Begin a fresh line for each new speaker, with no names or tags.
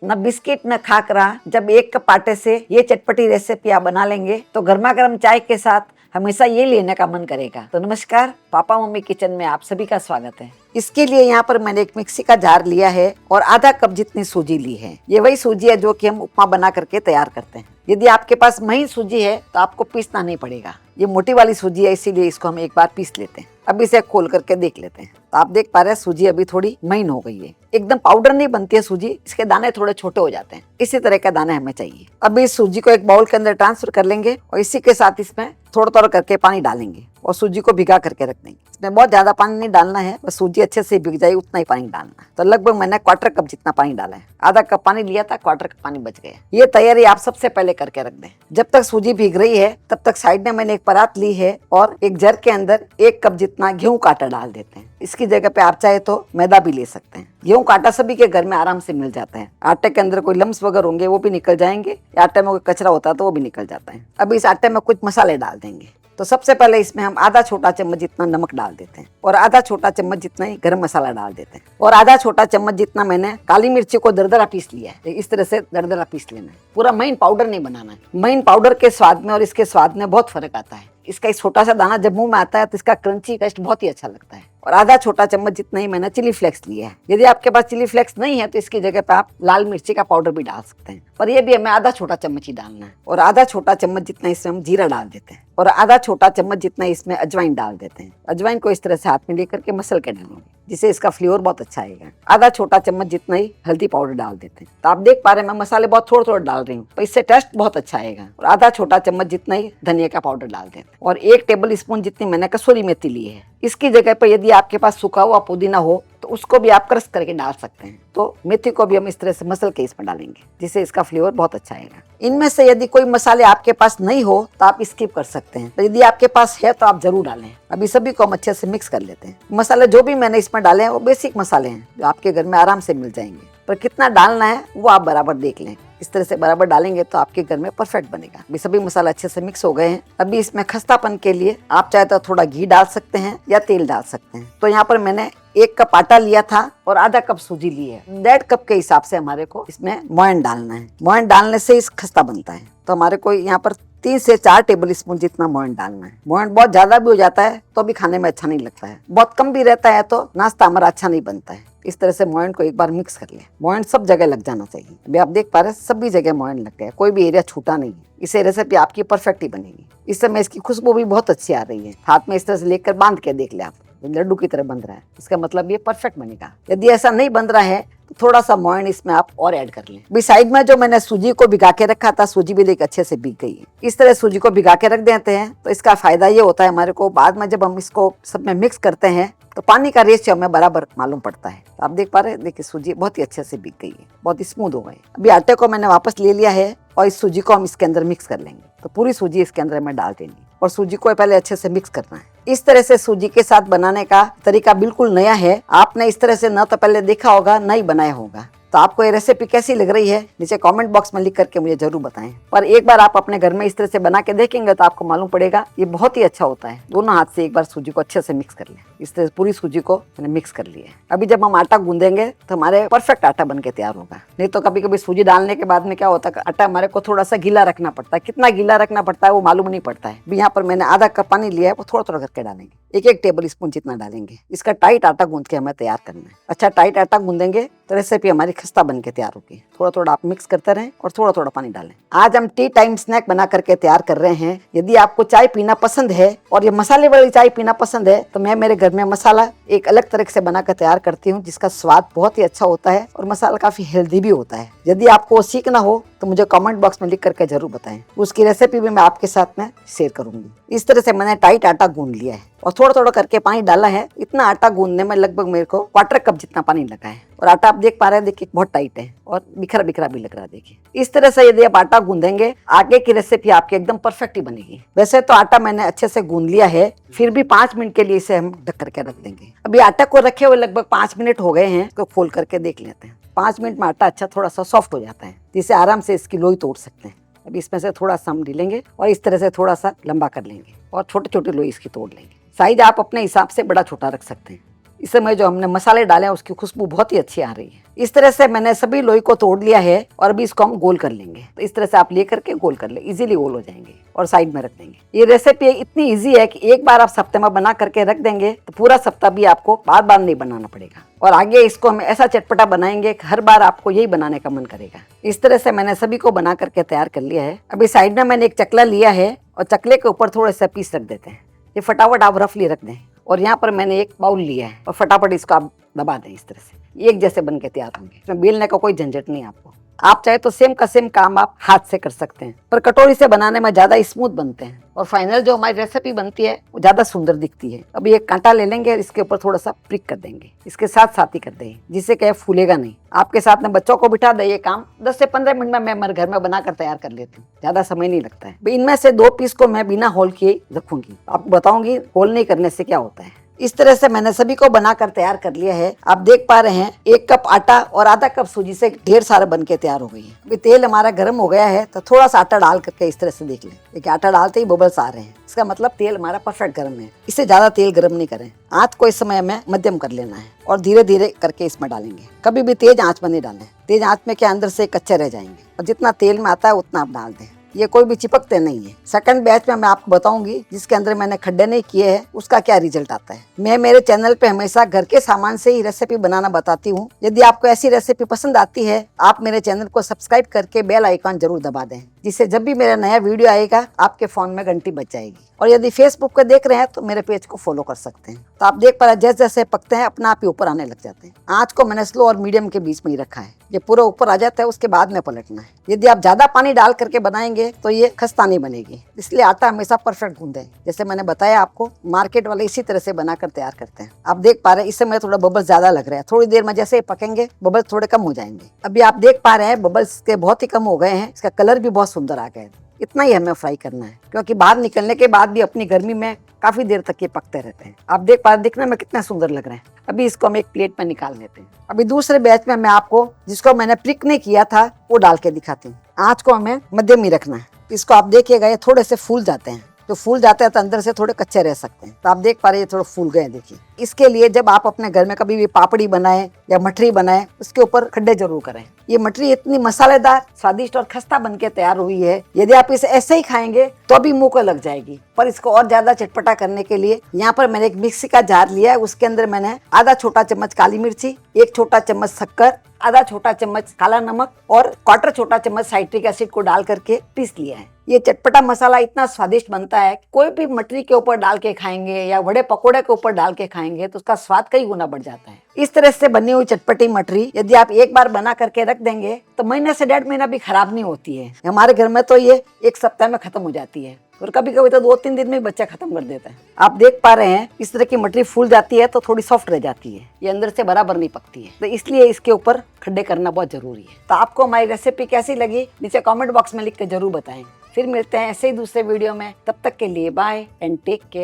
न बिस्किट न खाकरा। जब एक कप आटे से ये चटपटी रेसिपी आप बना लेंगे तो गर्मा गर्म चाय के साथ हमेशा ये लेने का मन करेगा। तो नमस्कार, पापा मम्मी किचन में आप सभी का स्वागत है। इसके लिए यहाँ पर मैंने एक मिक्सी का जार लिया है और आधा कप जितनी सूजी ली है। ये वही सूजी है जो कि हम उपमा बना करके तैयार करते हैं। यदि आपके पास महीन सूजी है तो आपको पीसना नहीं पड़ेगा। ये मोटी वाली सूजी है, इसीलिए इसको हम एक बार पीस लेते हैं। अब इसे खोल करके देख लेते हैं। तो आप देख पा रहे हैं सूजी अभी थोड़ी महीन हो गई है। एकदम पाउडर नहीं बनती है सूजी, इसके दाने थोड़े छोटे हो जाते हैं। इसी तरह के दाने हमें चाहिए। अब इस सूजी को एक बाउल के अंदर ट्रांसफर कर लेंगे और इसी के साथ इसमें थोड़ा थोड़ा करके पानी डालेंगे और सूजी को भिगा करके रख देंगे। इसमें बहुत ज्यादा पानी नहीं डालना है, बस सूजी अच्छे से भिग जाए उतना ही पानी डालना है। तो लगभग मैंने क्वार्टर कप जितना पानी डाला है। आधा कप पानी लिया था, क्वार्टर कप पानी बच गया। ये तैयारी आप सबसे पहले करके रख दें। जब तक सूजी भीग रही है तब तक साइड में मैंने एक परात ली है और एक जर के अंदर 1 कप जितना गेहूं का आटा डाल देते हैं। इसकी जगह पे आप चाहे तो मैदा भी ले सकते हैं। गेहूं का आटा सभी के घर में आराम से मिल जाता है। आटे के अंदर कोई लम्स वगैरह होंगे वो भी निकल जाएंगे, या आटे में कोई कचरा होता है तो वो भी निकल जाता है। अब इस आटे में कुछ मसाले डाल देंगे। तो सबसे पहले इसमें हम आधा छोटा चम्मच जितना नमक डाल देते हैं और आधा छोटा चम्मच जितना ही गरम मसाला डाल देते हैं और आधा छोटा चम्मच जितना मैंने काली मिर्ची को दरदरा पीस लिया है। इस तरह से दरदरा पीस लेना है, पूरा महीन पाउडर नहीं बनाना है। महीन पाउडर के स्वाद में और इसके स्वाद में बहुत फर्क आता है। इसका एक छोटा सा दाना जब मुंह में आता है तो इसका क्रंची टेस्ट बहुत ही अच्छा लगता है। और आधा छोटा चम्मच जितना ही मैंने चिली फ्लेक्स लिया है। यदि आपके पास चिली फ्लेक्स नहीं है तो इसकी जगह पे आप लाल मिर्ची का पाउडर भी डाल सकते हैं, पर ये भी हमें आधा छोटा चम्मच ही डालना है। और आधा छोटा चम्मच जितना इसमें हम जीरा डाल देते हैं और आधा छोटा चम्मच जितना इसमें अजवाइन डाल देते हैं। अजवाइन को इस तरह से हाथ में लेकर के मसल के डालेंगे, जिससे इसका फ्लेवर बहुत अच्छा आएगा। आधा छोटा चम्मच जितना ही हल्दी पाउडर डाल देते हैं। तो आप देख पा रहे हैं मैं मसाले बहुत थोड़े थोड़े डाल रही हूँ, तो इससे टेस्ट बहुत अच्छा आएगा। और आधा छोटा चम्मच जितना ही धनिया का पाउडर डाल देते हैं और 1 टेबल स्पून जितनी मैंने कसूरी मेथी ली है। इसकी जगह पर यदि आपके पास सूखा हुआ पुदीना हो तो उसको भी आप क्रश करके डाल सकते हैं। तो मेथी को भी हम इस तरह से मसल के इसमें डालेंगे, जिससे इसका फ्लेवर बहुत अच्छा आएगा। इनमें से यदि कोई मसाले आपके पास नहीं हो तो आप स्किप कर सकते हैं, तो यदि आपके पास है तो आप जरूर डालें। अभी सभी को हम अच्छे से मिक्स कर लेते हैं। मसाले जो भी मैंने इसमें डाले हैं वो बेसिक मसाले हैं जो आपके घर में आराम से मिल जाएंगे, पर कितना डालना है वो आप बराबर देख लें। इस तरह से बराबर डालेंगे तो आपके घर में परफेक्ट बनेगा। अभी सभी मसाला अच्छे से मिक्स हो गए हैं। अभी इसमें खस्तापन के लिए आप चाहे तो थोड़ा घी डाल सकते हैं या तेल डाल सकते हैं। तो यहाँ पर मैंने 1 कप आटा लिया था और आधा कप सूजी ली है। 1.5 कप के हिसाब से हमारे को इसमें मोयन डालना है। मोयन डालने से इस खस्ता बनता है। तो हमारे को यहाँ पर 3 से 4 टेबल स्पून जितना मोयन डालना है। मोयन बहुत ज्यादा भी हो जाता है तो भी खाने में अच्छा नहीं लगता है, बहुत कम भी रहता है तो नाश्ता हमारा अच्छा नहीं बनता है। इस तरह से मोयन को एक बार मिक्स कर ले। मोयन सब जगह लग जाना चाहिए। अभी आप देख पा रहे हैं सभी जगह मोयन लग गया, कोई भी एरिया छूटा नहीं है। इससे रेसिपी आपकी परफेक्ट ही बनेगी। इस समय इसकी खुशबू भी बहुत अच्छी आ रही है। हाथ में इस तरह से लेकर बांध के देख ले आप, लड्डू की तरह बन रहा है, इसका मतलब ये परफेक्ट बनेगा। यदि ऐसा नहीं बन रहा है तो थोड़ा सा मोयन इसमें आप और ऐड कर लें। भी साइड में जो मैंने सूजी को भिगा के रखा था, सूजी भी देख अच्छे से भीग गई है। इस तरह सूजी को भिगा के रख देते हैं तो इसका फायदा ये होता है हमारे को बाद में जब हम इसको सब में मिक्स करते हैं तो पानी का रेशियो हमें बराबर मालूम पड़ता है। तो आप देख पा रहे हैं, देखिए सूजी बहुत ही अच्छे से भीग गई है, बहुत स्मूथ हो गई। अभी आटे को मैंने वापस ले लिया है और इस सूजी को हम इसके अंदर मिक्स कर लेंगे। तो पूरी सूजी इसके अंदर हमें डाल देनी और सूजी को पहले अच्छे से मिक्स करना है। इस तरह से सूजी के साथ बनाने का तरीका बिल्कुल नया है। आपने इस तरह से न तो पहले देखा होगा न ही बनाया होगा। तो आपको ये रेसिपी कैसी लग रही है नीचे कमेंट बॉक्स में लिख करके मुझे जरूर बताएं। पर एक बार आप अपने घर में इस तरह से बना के देखेंगे तो आपको मालूम पड़ेगा ये बहुत ही अच्छा होता है। दोनों हाथ से एक बार सूजी को अच्छे से मिक्स कर लें। इस तरह से पूरी सूजी को मैंने मिक्स कर लिया है। अभी जब हम आटा गूंदेंगे तो हमारे परफेक्ट आटा बन के तैयार होगा। नहीं तो कभी कभी सूजी डालने के बाद में क्या होता है, आटा हमारे को थोड़ा सा गीला रखना पड़ता है। कितना गीला रखना पड़ता है वो मालूम नहीं पड़ता है। अभी यहाँ पर मैंने आधा कप पानी लिया है, वो थोड़ा थोड़ा करके डालेंगे। 1-1 टेबल स्पून जितना डालेंगे। इसका टाइट आटा गूंद के हमें तैयार करना है। अच्छा टाइट आटा गूंदेंगे तो रेसिपी हमारी खस्ता बन के तैयार होगी। थोड़ा थोड़ा आप मिक्स करते रहें और थोड़ा थोड़ा पानी डालें। आज हम टी टाइम स्नैक बना करके तैयार कर रहे हैं। यदि आपको चाय पीना पसंद है और ये मसाले वाली चाय पीना पसंद है तो मैं मेरे घर में मसाला एक अलग तरह से बनाकर तैयार करती हूँ, जिसका स्वाद बहुत ही अच्छा होता है और मसाला काफी हेल्दी भी होता है। यदि आपको वो सीखना हो तो मुझे कमेंट बॉक्स में लिख करके जरूर बताएं। उसकी रेसिपी भी मैं आपके साथ में शेयर करूंगी। इस तरह से मैंने टाइट आटा गूंद लिया है और थोड़ा थोड़ा करके पानी डाला है। इतना आटा गूंदने में लगभग मेरे को 1/4 कप जितना पानी लगा है और आटा आप देख पा रहे हैं, देखिए बहुत टाइट है और बिखरा बिखरा भी लग रहा है। देखिए इस तरह से यदि आप आटा गूंदेंगे आगे की रेसिपी आपकी एकदम परफेक्ट ही बनेगी। वैसे तो आटा मैंने अच्छे से गूंद लिया है, फिर भी 5 मिनट के लिए इसे हम ढक करके रख देंगे। अभी आटा को रखे हुए लगभग 5 मिनट हो गए हैं, इसको खोल करके देख लेते हैं। 5 मिनट में आटा अच्छा थोड़ा सा सॉफ्ट हो जाता है, जिससे आराम से इसकी लोई तोड़ सकते हैं। अभी इसमें से थोड़ा सा हम लेंगे और इस तरह से थोड़ा सा लंबा कर लेंगे और छोटे छोटे लोई इसकी तोड़ लेंगे। साइज आप अपने हिसाब से बड़ा छोटा रख सकते हैं। इस समय जो हमने मसाले डाले हैं उसकी खुशबू बहुत ही अच्छी आ रही है। इस तरह से मैंने सभी लोई को तोड़ लिया है और अभी इसको हम गोल कर लेंगे। तो इस तरह से आप लेकर के गोल कर ले, इजीली गोल हो जाएंगे और साइड में रख देंगे। ये रेसिपी इतनी इजी है कि एक बार आप सप्ते में बना करके रख देंगे तो पूरा सप्ताह भी आपको बार बार नहीं बनाना पड़ेगा। और आगे इसको हम ऐसा चटपटा बनाएंगे कि हर बार आपको यही बनाने का मन करेगा। इस तरह से मैंने सभी को बना करके तैयार कर लिया है। अभी साइड में मैंने एक चकला लिया है और चकले के ऊपर थोड़े से पीस रख देते हैं। ये फटाफट आप रफली रख दें। और यहाँ पर मैंने एक बाउल लिया है और फटाफट इसको आप दबा दें। इस तरह से एक जैसे बन के तैयार होंगे। इसमें बेलने का कोई झंझट नहीं आपको। आप चाहे तो सेम का सेम काम आप हाथ से कर सकते हैं, पर कटोरी से बनाने में ज्यादा स्मूथ बनते हैं और फाइनल जो हमारी रेसिपी बनती है वो ज्यादा सुंदर दिखती है। अभी एक कांटा ले लेंगे और इसके ऊपर थोड़ा सा प्रिक कर देंगे, इसके साथ साथ ही कर देंगे, जिससे क्या फूलेगा नहीं। आपके साथ में बच्चों को बिठा दे, ये काम 10 से 15 मिनट में मैं मेरे घर में बनाकर तैयार कर लेती हूँ। ज्यादा समय नहीं लगता है। इनमें से 2 पीस को मैं बिना होल किए रखूंगी। आपको बताऊंगी होल नहीं करने से क्या होता है। इस तरह से मैंने सभी को बनाकर तैयार कर लिया है। आप देख पा रहे हैं 1 कप आटा और आधा कप सूजी से ढेर सारा बन के तैयार हो गई है। अभी तेल हमारा गर्म हो गया है तो थोड़ा सा आटा डाल करके इस तरह से देख लें। देखिए आटा डालते ही बबल्स आ रहे हैं, इसका मतलब तेल हमारा परफेक्ट गर्म है। इससे ज्यादा तेल गर्म नहीं करें। आंच को इस समय में मध्यम कर लेना है और धीरे धीरे करके इसमें डालेंगे। कभी भी तेज आंच में नहीं डालें। तेज आंच में क्या अंदर से कच्चे रह जाएंगे। और जितना तेल में आता है उतना आप डाल दें। ये कोई भी चिपकते नहीं है। सेकंड बैच में मैं आपको बताऊंगी जिसके अंदर मैंने खड्डे नहीं किए हैं उसका क्या रिजल्ट आता है। मैं मेरे चैनल पे हमेशा घर के सामान से ही रेसिपी बनाना बताती हूँ। यदि आपको ऐसी रेसिपी पसंद आती है आप मेरे चैनल को सब्सक्राइब करके बेल आइकॉन जरूर दबा दें, जिससे जब भी मेरा नया वीडियो आएगा आपके फोन में घंटी बज जाएगी। और यदि फेसबुक पे देख रहे हैं तो मेरे पेज को फॉलो कर सकते हैं। तो आप देख पा रहे हैं जैसे जैसे पकते हैं अपना आप ही ऊपर आने लग जाते हैं। आंच को मैंने स्लो और मीडियम के बीच में ही रखा है। ये पूरा ऊपर आ जाता है उसके बाद में पलटना है। यदि आप ज्यादा पानी डाल करके बनाएंगे तो ये खस्ता नहीं बनेगी। इसलिए आटा हमेशा परफेक्ट गूंदें। जैसे मैंने बताया आपको मार्केट वाले इसी तरह से बनाकर तैयार करते हैं। आप देख पा रहे हैं इस समय थोड़ा बबल्स ज्यादा लग रहा है। थोड़ी देर में जैसे ही पकेंगे बबल्स थोड़े कम हो जाएंगे। अभी आप देख पा रहे हैं बबल्स के बहुत ही कम हो गए हैं। इसका कलर भी बहुत सुंदर आ गया है। इतना ही हमें फ्राई करना है क्योंकि बाहर निकलने के बाद भी अपनी गर्मी में काफी देर तक ये पकते रहते हैं। आप देख पा रहे दिखने में कितना सुंदर लग रहा है। अभी इसको हम एक प्लेट में निकाल लेते हैं। अभी दूसरे बैच में मैं आपको जिसको मैंने प्रिक नहीं किया था वो डाल के दिखाती हूँ। आंच को हमें मध्यम ही रखना है। इसको आप देखिएगा ये थोड़े से फूल जाते हैं। तो फूल जाते हैं तो अंदर से थोड़े कच्चे रह सकते हैं। तो आप देख पा रहे हैं थोड़ा फूल गए। देखिए इसके लिए जब आप अपने घर में कभी भी पापड़ी बनाएं या मठरी बनाएं उसके ऊपर खड्डे जरूर करें। ये मठरी इतनी मसालेदार स्वादिष्ट और खस्ता बन के तैयार हुई है। यदि आप इसे ऐसे ही खाएंगे तो भी मुंह को लग जाएगी। पर इसको और ज्यादा चटपटा करने के लिए यहाँ पर मैंने एक मिक्सी का जार लिया है। उसके अंदर मैंने आधा छोटा चम्मच काली मिर्ची, 1 छोटा चम्मच शक्कर, आधा छोटा चम्मच काला नमक और 1/4 छोटा चम्मच साइट्रिक एसिड को डाल करके पीस लिया है। ये चटपटा मसाला इतना स्वादिष्ट बनता है। कोई भी मटरी के ऊपर डाल के खाएंगे या वड़े पकोड़े के ऊपर डाल के खाएंगे तो उसका स्वाद कई गुना बढ़ जाता है। इस तरह से बनी हुई चटपटी मटरी यदि आप एक बार बना करके रख देंगे तो महीने से 1.5 महीना भी खराब नहीं होती है। हमारे घर में तो ये 1 सप्ताह में खत्म हो जाती है और कभी कभी तो 2-3 दिन में बच्चा खत्म कर देता है। आप देख पा रहे हैं इस तरह की मटरी फूल जाती है तो थोड़ी सॉफ्ट रह जाती है। ये अंदर से बराबर नहीं पकती है। तो इसलिए इसके ऊपर खड्डे करना बहुत जरूरी है। तो आपको हमारी रेसिपी कैसी लगी नीचे कमेंट बॉक्स में लिख कर जरूर बताएं। फिर मिलते हैं ऐसे ही दूसरे वीडियो में। तब तक के लिए बाय एंड टेक केयर।